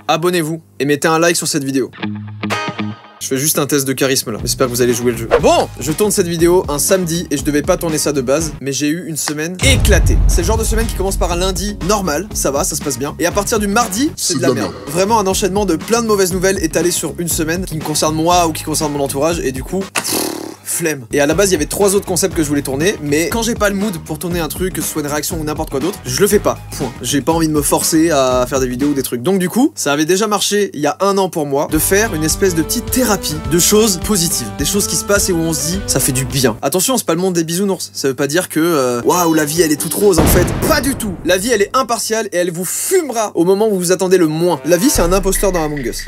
abonnez-vous et mettez un like sur cette vidéo. Je fais juste un test de charisme là, j'espère que vous allez jouer le jeu. Bon, je tourne cette vidéo un samedi et je devais pas tourner ça de base, mais j'ai eu une semaine éclatée. C'est le genre de semaine qui commence par un lundi normal, ça va, ça se passe bien. Et à partir du mardi, c'est de la merde. Vraiment un enchaînement de plein de mauvaises nouvelles étalées sur une semaine qui me concerne moi ou qui concerne mon entourage et du coup... flemme. Et à la base, il y avait 3 autres concepts que je voulais tourner, mais quand j'ai pas le mood pour tourner un truc, que ce soit une réaction ou n'importe quoi d'autre, je le fais pas. Point. J'ai pas envie de me forcer à faire des vidéos ou des trucs. Donc du coup, ça avait déjà marché il y a 1 an pour moi de faire une espèce de petite thérapie de choses positives, des choses qui se passent et où on se dit ça fait du bien. Attention, c'est pas le monde des bisounours. Ça veut pas dire que waouh, la vie elle est toute rose en fait. Pas du tout. La vie elle est impartiale et elle vous fumera au moment où vous vous attendez le moins. La vie c'est un imposteur dans Among Us.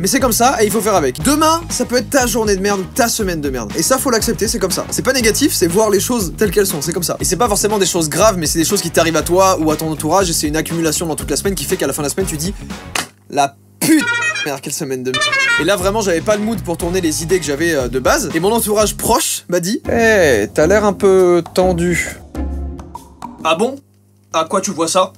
Mais c'est comme ça et il faut faire avec. Demain, ça peut être ta journée de merde ou ta semaine de merde. Et ça, faut l'accepter, c'est comme ça. C'est pas négatif, c'est voir les choses telles qu'elles sont, c'est comme ça. Et c'est pas forcément des choses graves, mais c'est des choses qui t'arrivent à toi ou à ton entourage et c'est une accumulation dans toute la semaine qui fait qu'à la fin de la semaine, tu dis la pute merde, quelle semaine de merde. Et là, vraiment, j'avais pas le mood pour tourner les idées que j'avais de base. Et mon entourage proche m'a dit hey, t'as l'air un peu tendu. Ah bon? À quoi tu vois ça?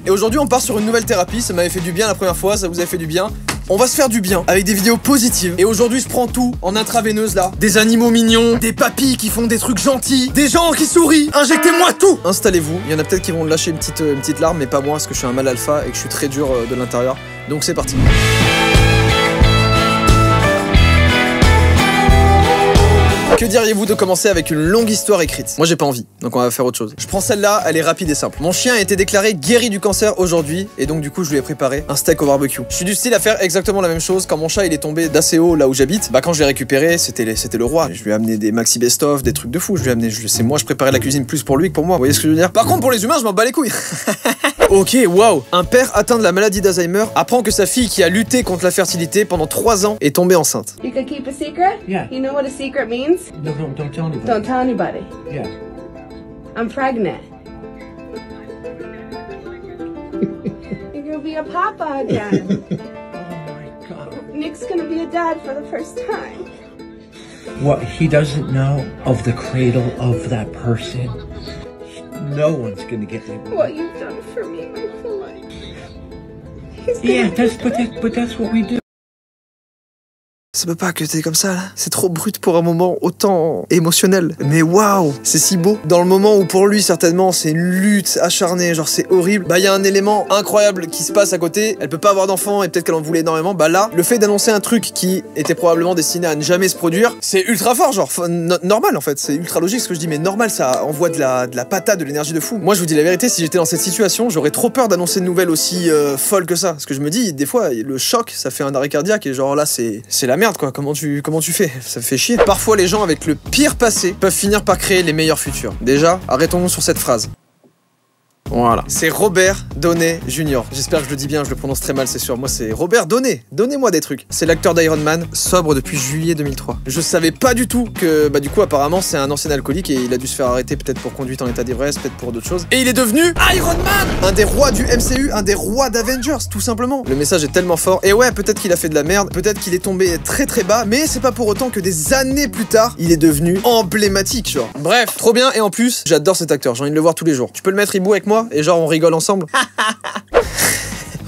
Et aujourd'hui, on part sur une nouvelle thérapie. Ça m'avait fait du bien la première fois, ça vous avait fait du bien. On va se faire du bien avec des vidéos positives. Et aujourd'hui, je prends tout en intraveineuse là. Des animaux mignons, des papis qui font des trucs gentils, des gens qui sourient. Injectez-moi tout. Installez-vous. Il y en a peut-être qui vont lâcher une petite larme, mais pas moi parce que je suis un mâle alpha et que je suis très dur de l'intérieur. Donc c'est parti. Que diriez-vous de commencer avec une longue histoire écrite? Moi j'ai pas envie, donc on va faire autre chose. Je prends celle-là, elle est rapide et simple. Mon chien a été déclaré guéri du cancer aujourd'hui, et donc du coup je lui ai préparé un steak au barbecue. Je suis du style à faire exactement la même chose. Quand mon chat il est tombé d'assez haut là où j'habite, bah quand je l'ai récupéré, c'était le roi. Je lui ai amené des maxi best-of, des trucs de fou. Je lui ai amené, moi je préparais la cuisine plus pour lui que pour moi. Vous voyez ce que je veux dire? Par contre pour les humains je m'en bats les couilles. Ok, waouh. Un père atteint de la maladie d'Alzheimer apprend que sa fille qui a lutté contre la fertilité pendant 3 ans est tombée enceinte. You could keep a secret? Yeah. You know what a secret means? No, don't tell anybody. Don't tell anybody. Yeah. I'm pregnant. You're gonna be a papa again. Oh my God. Nick's gonna be a dad for the first time. What he doesn't know of the cradle of that person, no one's gonna get it. What you've done for me, my whole life. He's Yeah, gonna... but that's what we do. Ça peut pas que t'es comme ça là. C'est trop brut pour un moment autant émotionnel. Mais waouh, c'est si beau. Dans le moment où pour lui certainement c'est une lutte acharnée, genre c'est horrible, bah il y a un élément incroyable qui se passe à côté. Elle peut pas avoir d'enfant et peut-être qu'elle en voulait énormément. Bah là, le fait d'annoncer un truc qui était probablement destiné à ne jamais se produire, c'est ultra fort, genre normal en fait. C'est ultra logique ce que je dis, mais normal, ça envoie de la patate, de l'énergie de fou. Moi je vous dis la vérité, si j'étais dans cette situation, j'aurais trop peur d'annoncer une nouvelle aussi folle que ça. Parce que je me dis, des fois, le choc, ça fait un arrêt cardiaque et genre là c'est la merde quoi, comment tu fais? Ça fait chier. Parfois les gens avec le pire passé peuvent finir par créer les meilleurs futurs. Déjà, arrêtons-nous sur cette phrase. Voilà. C'est Robert Downey Jr. J'espère que je le dis bien, je le prononce très mal, c'est sûr. Moi, c'est Robert Downey. Donnez-moi des trucs. C'est l'acteur d'Iron Man, sobre depuis juillet 2003. Je savais pas du tout que, bah, du coup, apparemment, c'est un ancien alcoolique et il a dû se faire arrêter peut-être pour conduite en état d'ivresse, peut-être pour d'autres choses. Et il est devenu Iron Man! Un des rois du MCU, un des rois d'Avengers, tout simplement. Le message est tellement fort. Et ouais, peut-être qu'il a fait de la merde, peut-être qu'il est tombé très très bas, mais c'est pas pour autant que des années plus tard, il est devenu emblématique, genre. Bref, trop bien. Et en plus, j'adore cet acteur. J'ai envie de le voir tous les jours. Tu peux le mettre hibou avec moi? Et genre on rigole ensemble.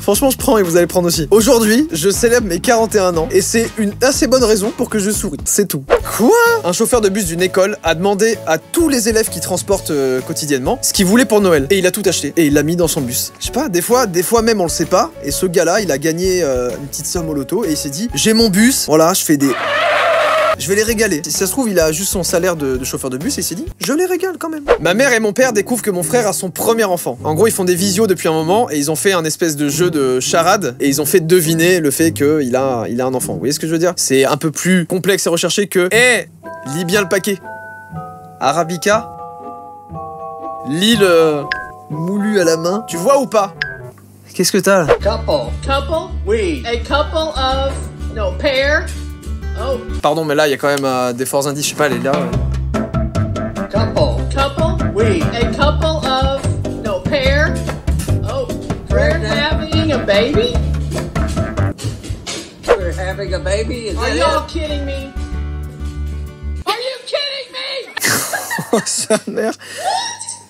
Franchement je prends et vous allez prendre aussi. Aujourd'hui je célèbre mes 41 ans et c'est une assez bonne raison pour que je souris. C'est tout. Quoi? Un chauffeur de bus d'une école a demandé à tous les élèves qui transportent quotidiennement ce qu'il voulait pour Noël. Et il a tout acheté. Et il l'a mis dans son bus. Je sais pas, des fois même on le sait pas. Et ce gars là il a gagné une petite somme au loto et il s'est dit j'ai mon bus, voilà je fais des... Je vais les régaler. Si ça se trouve, il a juste son salaire de chauffeur de bus et il s'est dit, je les régale quand même. Ma mère et mon père découvrent que mon frère a son premier enfant. En gros, ils font des visios depuis un moment et ils ont fait un espèce de jeu de charade et ils ont fait deviner le fait qu'il a un enfant. Vous voyez ce que je veux dire? C'est un peu plus complexe et recherché que, lis bien le paquet. Arabica. Lis le moulu à la main. Tu vois ou pas? Qu'est-ce que t'as là? Couple? Oui. A couple of... No, pair? Oh. Pardon, mais là, il y a quand même des forts indices. Je sais pas, elle est là. Couple? Oui. A couple of... No, pair? Oh. We're having a baby? We're having a baby? Is Are that y'all it? kidding me? Are you kidding me? Oh, sa mère.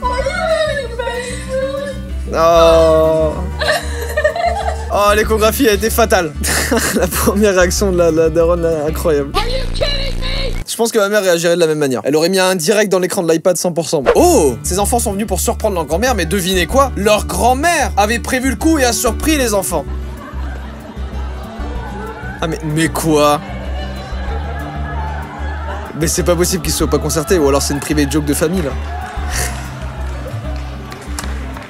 Are you having a baby? Oh. Oh, l'échographie a été fatale. La première réaction de la daronne, là, incroyable. Je pense que ma mère réagirait de la même manière. Elle aurait mis un direct dans l'écran de l'iPad 100%. Oh! Ces enfants sont venus pour surprendre leur grand-mère, mais devinez quoi? Leur grand-mère avait prévu le coup et a surpris les enfants. Ah mais quoi? Mais c'est pas possible qu'ils soient pas concertés, ou alors c'est une private joke de famille là.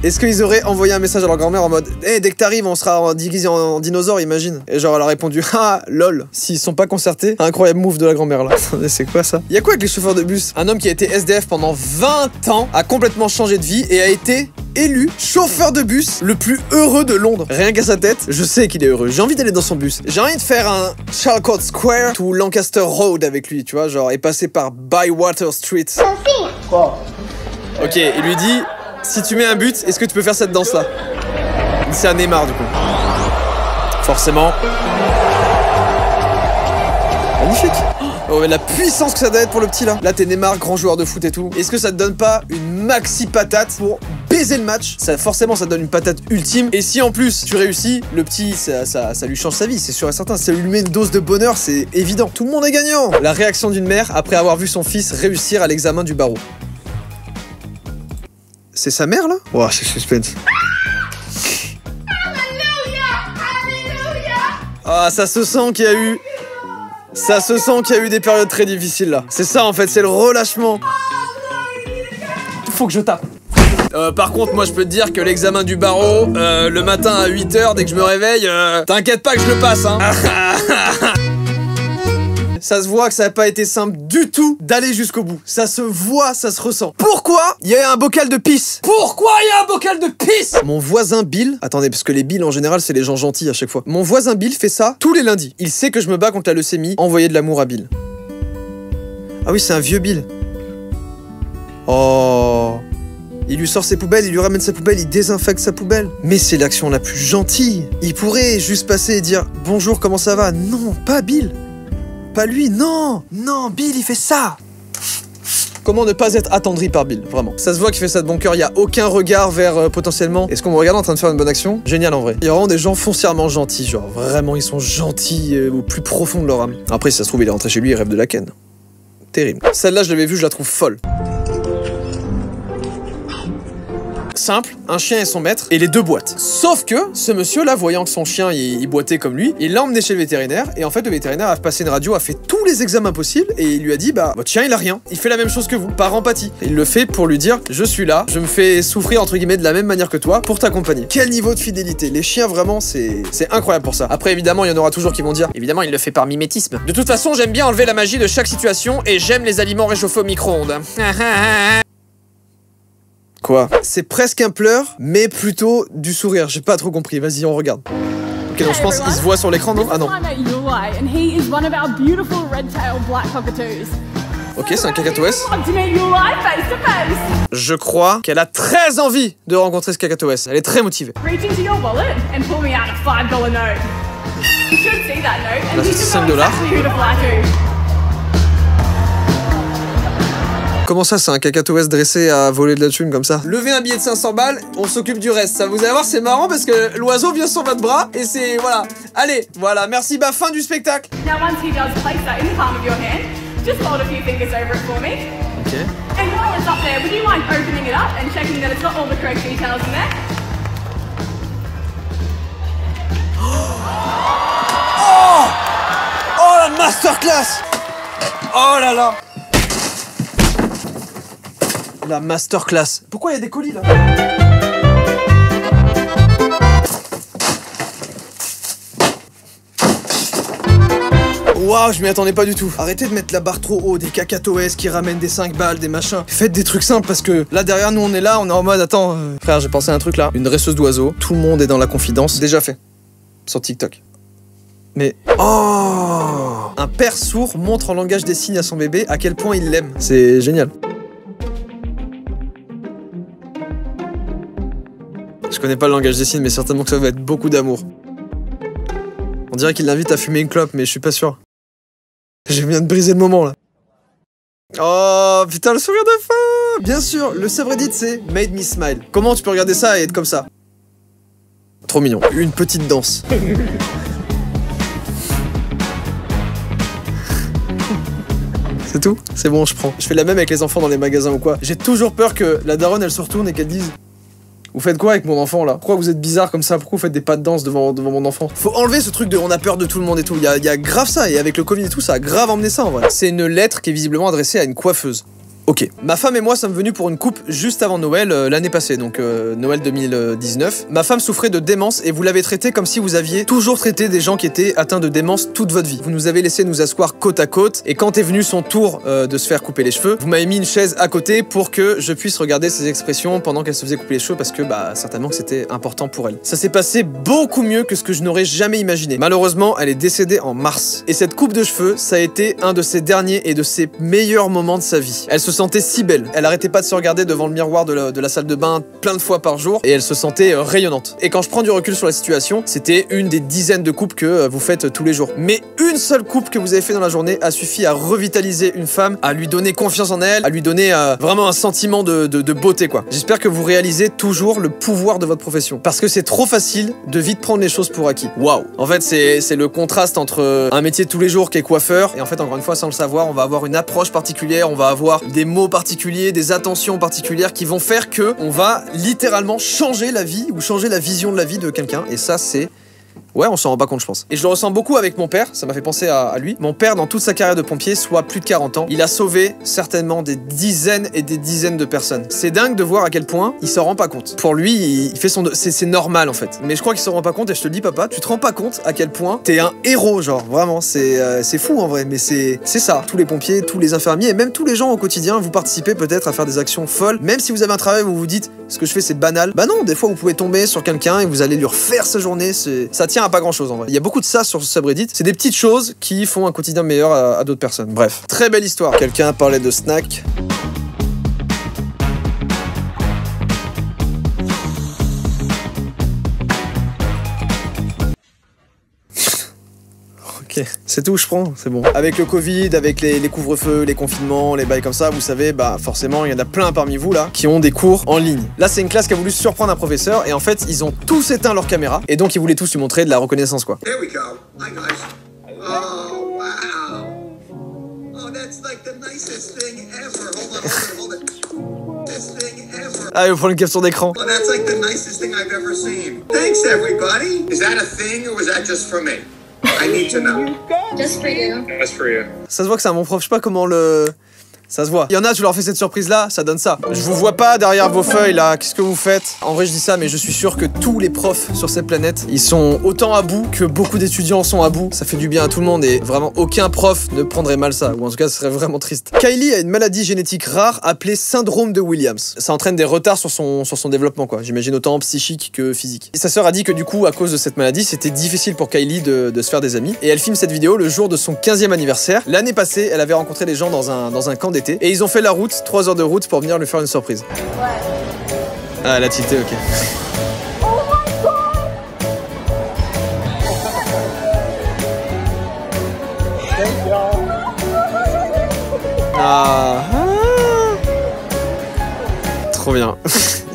Est-ce qu'ils auraient envoyé un message à leur grand-mère en mode hey, dès que t'arrives, on sera déguisé en dinosaure, imagine. Et genre, elle a répondu ah, lol. S'ils sont pas concertés, incroyable move de la grand-mère là. Attendez, c'est quoi ça? Y'a quoi avec les chauffeurs de bus? Un homme qui a été SDF pendant 20 ans a complètement changé de vie et a été élu chauffeur de bus le plus heureux de Londres. Rien qu'à sa tête, je sais qu'il est heureux. J'ai envie d'aller dans son bus. J'ai envie de faire un Charlecote Square to Lancaster Road avec lui, tu vois, genre, et passer par Bywater Street. Ok, il lui dit. Si tu mets un but, est-ce que tu peux faire cette danse-là? C'est un Neymar, du coup. Forcément. Magnifique. Oh, mais la puissance que ça doit être pour le petit, là. Là, t'es Neymar, grand joueur de foot et tout. Est-ce que ça te donne pas une maxi patate pour baiser le match? Forcément, ça te donne une patate ultime. Et si, en plus, tu réussis, le petit, ça lui change sa vie, c'est sûr et certain. Ça lui met une dose de bonheur, c'est évident. Tout le monde est gagnant. La réaction d'une mère après avoir vu son fils réussir à l'examen du barreau. C'est sa mère là? Wow, c'est suspense. Ah, ça se sent qu'il y a eu... Ça se sent qu'il y a eu des périodes très difficiles là. C'est ça en fait, c'est le relâchement. Faut que je tape. Par contre, moi je peux te dire que l'examen du barreau, le matin à 8 h, dès que je me réveille, t'inquiète pas que je le passe, hein. Ça se voit que ça n'a pas été simple du tout d'aller jusqu'au bout. Ça se voit, ça se ressent. Pourquoi il y a un bocal de pisse? Pourquoi il y a un bocal de pisse? Mon voisin Bill... Attendez, parce que les Bill en général, c'est les gens gentils à chaque fois. Mon voisin Bill fait ça tous les lundis. Il sait que je me bats contre la leucémie. Envoyez de l'amour à Bill. Ah oui, c'est un vieux Bill. Oh... Il lui sort ses poubelles, il lui ramène sa poubelle, il désinfecte sa poubelle. Mais c'est l'action la plus gentille. Il pourrait juste passer et dire « Bonjour, comment ça va ?» Non, pas Bill. Pas lui, non! Non, Bill, il fait ça! Comment ne pas être attendri par Bill, vraiment. Ça se voit qu'il fait ça de bon cœur, il n'y a aucun regard vers potentiellement... Est-ce qu'on me regarde en train de faire une bonne action? Génial en vrai. Il y a vraiment des gens foncièrement gentils, genre vraiment ils sont gentils au plus profond de leur âme. Après si ça se trouve il est rentré chez lui, il rêve de la ken. Terrible. Celle-là je l'avais vue, je la trouve folle. Simple, un chien et son maître, et les deux boîtes. Sauf que, ce monsieur-là, voyant que son chien, il boitait comme lui, il l'a emmené chez le vétérinaire, et en fait, le vétérinaire a passé une radio, a fait tous les examens possibles, et il lui a dit, bah, votre chien, il a rien. Il fait la même chose que vous, par empathie. Et il le fait pour lui dire, je suis là, je me fais souffrir, entre guillemets, de la même manière que toi, pour t'accompagner. Quel niveau de fidélité. Les chiens, vraiment, c'est incroyable pour ça. Après, évidemment, il y en aura toujours qui vont dire, évidemment, il le fait par mimétisme. De toute façon, j'aime bien enlever la magie de chaque situation, et j'aime les aliments réchauffés au micro-ondes. Quoi? C'est presque un pleur, mais plutôt du sourire. J'ai pas trop compris. Vas-y, on regarde. Ok, donc je pense qu'il se voit sur l'écran, non? Ah non. Ok, c'est un cacatoès. Je crois qu'elle a très envie de rencontrer ce cacatoès. Elle est très motivée. Là, c'est 5 $. Comment ça, c'est un cacatoès dressé à voler de la thune comme ça? Levez un billet de 500 balles, on s'occupe du reste. Ça, vous allez voir, c'est marrant parce que l'oiseau vient sur votre bras et c'est... Voilà. Allez, voilà, merci, bah fin du spectacle. Now, once he does place that in the palm of your hand, just hold a few fingers over it for me. Ok. And while it's up there, would you mind opening it up and checking that it's got all the correct details in there? Oh! Oh, la masterclass! Oh là là! La masterclass. Pourquoi il y a des colis là? Waouh, je m'y attendais pas du tout. Arrêtez de mettre la barre trop haut, des cacatoès qui ramènent des 5 balles, des machins. Faites des trucs simples parce que là derrière nous on est là, on est en mode attends, frère, j'ai pensé à un truc là. Une dresseuse d'oiseaux, tout le monde est dans la confidence. Déjà fait. Sur TikTok. Mais... Oh! Un père sourd montre en langage des signes à son bébé à quel point il l'aime. C'est génial. Je connais pas le langage des signes, mais certainement que ça va être beaucoup d'amour. On dirait qu'il l'invite à fumer une clope, mais je suis pas sûr. Je viens de briser le moment, là. Oh, putain, le sourire de fin! Bien sûr, le subreddit, c'est Made Me Smile. Comment tu peux regarder ça et être comme ça? Trop mignon. Une petite danse. C'est tout? C'est bon, je prends. Je fais la même avec les enfants dans les magasins ou quoi. J'ai toujours peur que la daronne, elle se retourne et qu'elle dise: vous faites quoi avec mon enfant là? Pourquoi vous êtes bizarre comme ça? Pourquoi vous faites des pas de danse devant mon enfant? Faut enlever ce truc de on a peur de tout le monde et tout. Il y a grave ça, et avec le Covid et tout, ça a grave emmené ça en vrai. C'est une lettre qui est visiblement adressée à une coiffeuse. Ok, ma femme et moi sommes venus pour une coupe juste avant Noël l'année passée, donc Noël 2019. Ma femme souffrait de démence et vous l'avez traité comme si vous aviez toujours traité des gens qui étaient atteints de démence toute votre vie. Vous nous avez laissé nous asseoir côte à côte et quand est venu son tour de se faire couper les cheveux, vous m'avez mis une chaise à côté pour que je puisse regarder ses expressions pendant qu'elle se faisait couper les cheveux parce que certainement que c'était important pour elle. Ça s'est passé beaucoup mieux que ce que je n'aurais jamais imaginé. Malheureusement, elle est décédée en mars. Et cette coupe de cheveux, ça a été un de ses derniers et de ses meilleurs moments de sa vie. Elle se sentait si belle. Elle arrêtait pas de se regarder devant le miroir de la salle de bain plein de fois par jour et elle se sentait rayonnante. Et quand je prends du recul sur la situation, c'était une des dizaines de coupes que vous faites tous les jours. Mais une seule coupe que vous avez fait dans la journée a suffi à revitaliser une femme, à lui donner confiance en elle, à lui donner vraiment un sentiment de beauté quoi. J'espère que vous réalisez toujours le pouvoir de votre profession parce que c'est trop facile de vite prendre les choses pour acquis. Waouh. En fait, c'est le contraste entre un métier de tous les jours qui est coiffeur et en fait, encore une fois, sans le savoir, on va avoir une approche particulière, on va avoir des mots particuliers, des attentions particulières qui vont faire que on va littéralement changer la vie ou changer la vision de la vie de quelqu'un et ça c'est... Ouais, on s'en rend pas compte, je pense. Et je le ressens beaucoup avec mon père, ça m'a fait penser à lui. Mon père, dans toute sa carrière de pompier, soit plus de 40 ans, il a sauvé certainement des dizaines et des dizaines de personnes. C'est dingue de voir à quel point il s'en rend pas compte. Pour lui, il fait son... C'est normal, en fait. Mais je crois qu'il s'en rend pas compte, et je te le dis, papa, tu te rends pas compte à quel point t'es un héros, genre, vraiment. C'est fou, en vrai, mais c'est ça. Tous les pompiers, tous les infirmiers, et même tous les gens au quotidien, vous participez peut-être à faire des actions folles. Même si vous avez un travail où vous vous dites, ce que je fais, c'est banal. Bah non, des fois, vous pouvez tomber sur quelqu'un et vous allez lui refaire sa journée. Ça tient à pas grand-chose, en vrai. Il y a beaucoup de ça sur ce subreddit. C'est des petites choses qui font un quotidien meilleur à d'autres personnes. Bref, très belle histoire. Quelqu'un parlait de snack. Ok, c'est tout, je prends, c'est bon. Avec le Covid, avec les couvre-feux, les confinements, les bails comme ça, vous savez, forcément, il y en a plein parmi vous là qui ont des cours en ligne. Là, c'est une classe qui a voulu surprendre un professeur et en fait, ils ont tous éteint leur caméra et donc ils voulaient tous lui montrer de la reconnaissance quoi. There we go. Hi guys. Oh wow. Oh, that's like the nicest thing ever. Hold on. This thing ever. Ah, il va prendre une capture d'écran. Oh, that's like the nicest thing I've ever seen. Thanks everybody. Is that a thing or was that just for me? I need to know. Just for you. Just for you. Ça se voit que c'est un bon prof, je sais pas comment le... Ça se voit. Il y en a, tu leur fais cette surprise-là, ça donne ça. Je vous vois pas derrière vos feuilles, là. Qu'est-ce que vous faites? En vrai, je dis ça, mais je suis sûr que tous les profs sur cette planète, ils sont autant à bout que beaucoup d'étudiants sont à bout. Ça fait du bien à tout le monde et vraiment aucun prof ne prendrait mal ça. Ou en tout cas, ce serait vraiment triste. Kylie a une maladie génétique rare appelée syndrome de Williams. Ça entraîne des retards sur son développement, quoi. J'imagine autant psychique que physique. Et sa sœur a dit que du coup, à cause de cette maladie, c'était difficile pour Kylie de se faire des amis. Et elle filme cette vidéo le jour de son 15e anniversaire. L'année passée, elle avait rencontré les gens dans un camp d'été. Et ils ont fait la route, 3 heures de route pour venir lui faire une surprise. Ah, elle a tilté, ok. Ah. Trop bien.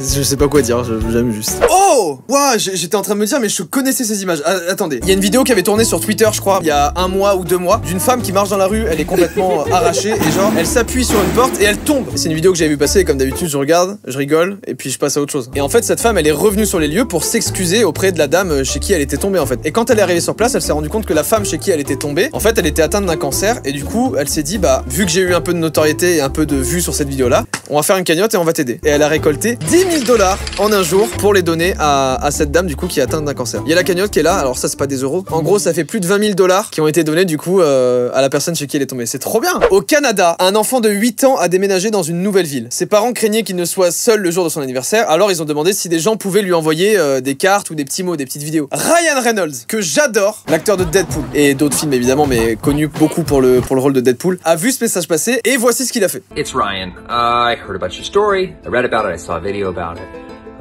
Je sais pas quoi dire, j'aime juste. Oh! Waouh, j'étais en train de me dire, mais je connaissais ces images. Ah, attendez, il y a une vidéo qui avait tourné sur Twitter, je crois, il y a 1 mois ou 2 mois, d'une femme qui marche dans la rue, elle est complètement arrachée, et genre, elle s'appuie sur une porte et elle tombe. C'est une vidéo que j'avais vu passer, et comme d'habitude, je regarde, je rigole, et puis je passe à autre chose. Et en fait, cette femme, elle est revenue sur les lieux pour s'excuser auprès de la dame chez qui elle était tombée, en fait. Et quand elle est arrivée sur place, elle s'est rendue compte que la femme chez qui elle était tombée, en fait, elle était atteinte d'un cancer, et du coup, elle s'est dit, vu que j'ai eu un peu de notoriété et un peu de vues sur cette vidéo-là, on va faire une cagnotte et on va t'aider. Et elle a récolté 10 000 $ en un jour pour les donner à cette dame du coup qui est atteinte d'un cancer. Il y a la cagnotte qui est là, alors ça c'est pas des euros. En gros ça fait plus de 20 000 $ qui ont été donnés du coup à la personne chez qui elle est tombée. C'est trop bien. Au Canada, un enfant de 8 ans a déménagé dans une nouvelle ville. Ses parents craignaient qu'il ne soit seul le jour de son anniversaire, alors ils ont demandé si des gens pouvaient lui envoyer des cartes ou des petits mots, des petites vidéos. Ryan Reynolds, que j'adore, l'acteur de Deadpool et d'autres films évidemment, mais connu beaucoup pour le rôle de Deadpool, a vu ce message passer et voici ce qu'il a fait. It's Ryan. I heard about your story. I read about it. I saw a video about it.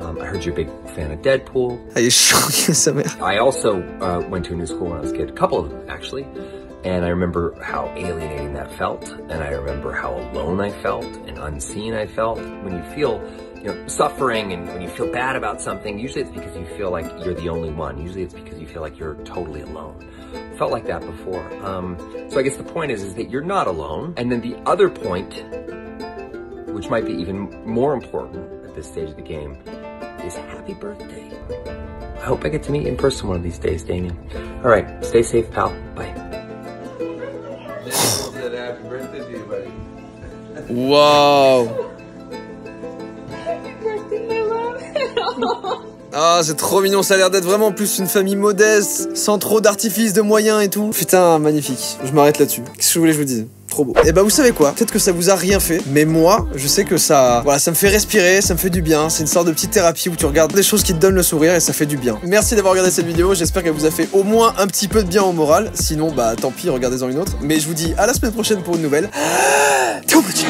I heard you're a big fan of Deadpool. Ah, il est chaud, sa mère. I also went to a new school when I was a kid, a couple of them actually, and I remember how alienating that felt, and I remember how alone I felt and unseen I felt. When you feel suffering and when you feel bad about something, usually it's because you feel like you're the only one. Usually it's because you feel like you're totally alone. Felt like that before. So I guess the point is that you're not alone. And then the other point, which might be even more important at this stage of the game, is happy birthday. I hope I get to meet you in person one of these days, Damien. All right, stay safe, pal. Bye. Happy birthday to you, buddy. Waouh. Ah, c'est trop mignon, ça a l'air d'être vraiment plus une famille modeste, sans trop d'artifices, de moyens et tout. Putain, magnifique. Je m'arrête là-dessus. Qu'est-ce que je voulais que je vous dise? Trop beau. Et bah vous savez quoi? Peut-être que ça vous a rien fait, mais moi, je sais que ça... Voilà, ça me fait respirer, ça me fait du bien. C'est une sorte de petite thérapie où tu regardes des choses qui te donnent le sourire et ça fait du bien. Merci d'avoir regardé cette vidéo, j'espère qu'elle vous a fait au moins un petit peu de bien au moral. Sinon, bah tant pis, regardez-en une autre. Mais je vous dis à la semaine prochaine pour une nouvelle... Too much.